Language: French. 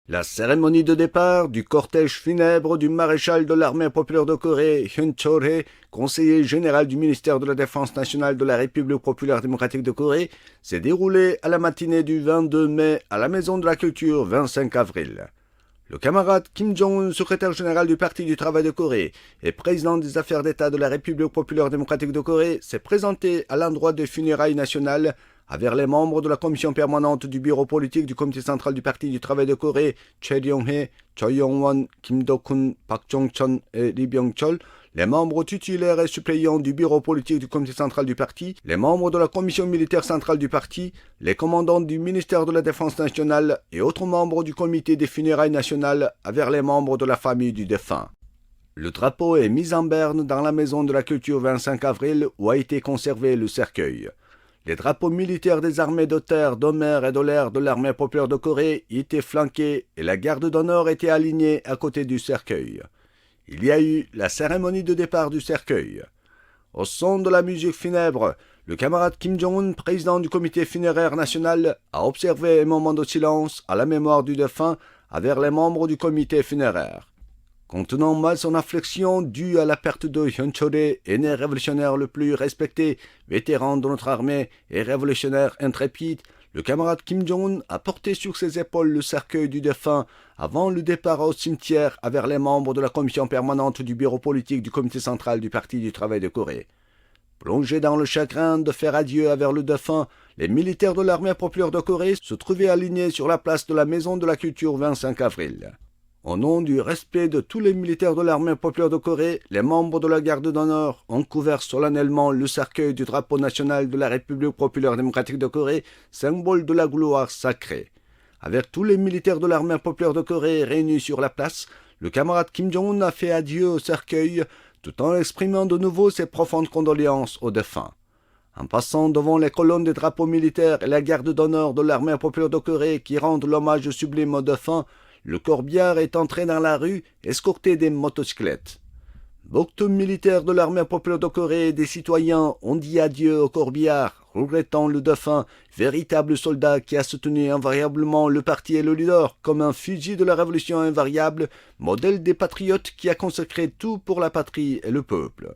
La cérémonie de départ du cortège funèbre du maréchal de l'armée populaire de Corée, Hyun Chol-hye, conseiller général du ministère de la Défense nationale de la République populaire démocratique de Corée, s'est déroulée à la matinée du 22 mai à la Maison de la Culture 25 avril. Le camarade Kim Jong-un, secrétaire général du Parti du Travail de Corée et président des affaires d'État de la République populaire démocratique de Corée, s'est présenté à l'endroit des funérailles nationales avec les membres de la commission permanente du bureau politique du comité central du Parti du Travail de Corée, Choi Ryong-hye, Choi Yong-won, Kim Do-kun, Park Jong-chon et Lee Byung-chol, les membres titulaires et suppléants du bureau politique du comité central du parti, les membres de la commission militaire centrale du parti, les commandants du ministère de la Défense nationale et autres membres du comité des funérailles nationales avec les membres de la famille du défunt. Le drapeau est mis en berne dans la Maison de la Culture 25 avril où a été conservé le cercueil. Les drapeaux militaires des armées de terre, de mer et de l'air de l'armée populaire de Corée étaient flanqués et la garde d'honneur était alignée à côté du cercueil. Il y a eu la cérémonie de départ du cercueil. Au son de la musique funèbre, le camarade Kim Jong-un, président du comité funéraire national, a observé un moment de silence à la mémoire du défunt avec les membres du comité funéraire. Contenant mal son affliction due à la perte de Hyun Chol-hye, aîné révolutionnaire le plus respecté, vétéran de notre armée et révolutionnaire intrépide, le camarade Kim Jong-un a porté sur ses épaules le cercueil du défunt avant le départ au cimetière avec les membres de la commission permanente du bureau politique du comité central du Parti du Travail de Corée. Plongés dans le chagrin de faire adieu avec le défunt, les militaires de l'armée populaire de Corée se trouvaient alignés sur la place de la Maison de la Culture 25 avril. Au nom du respect de tous les militaires de l'armée populaire de Corée, les membres de la garde d'honneur ont couvert solennellement le cercueil du drapeau national de la République populaire démocratique de Corée, symbole de la gloire sacrée. Avec tous les militaires de l'armée populaire de Corée réunis sur la place, le camarade Kim Jong-un a fait adieu au cercueil, tout en exprimant de nouveau ses profondes condoléances aux défunts. En passant devant les colonnes des drapeaux militaires et la garde d'honneur de l'armée populaire de Corée qui rendent l'hommage sublime aux défunts, le corbillard est entré dans la rue, escorté des motocyclettes. Beaucoup de militaires de l'armée populaire de Corée et des citoyens ont dit adieu au corbillard, regrettant le défunt, véritable soldat qui a soutenu invariablement le parti et le leader comme un fusil de la révolution invariable, modèle des patriotes qui a consacré tout pour la patrie et le peuple.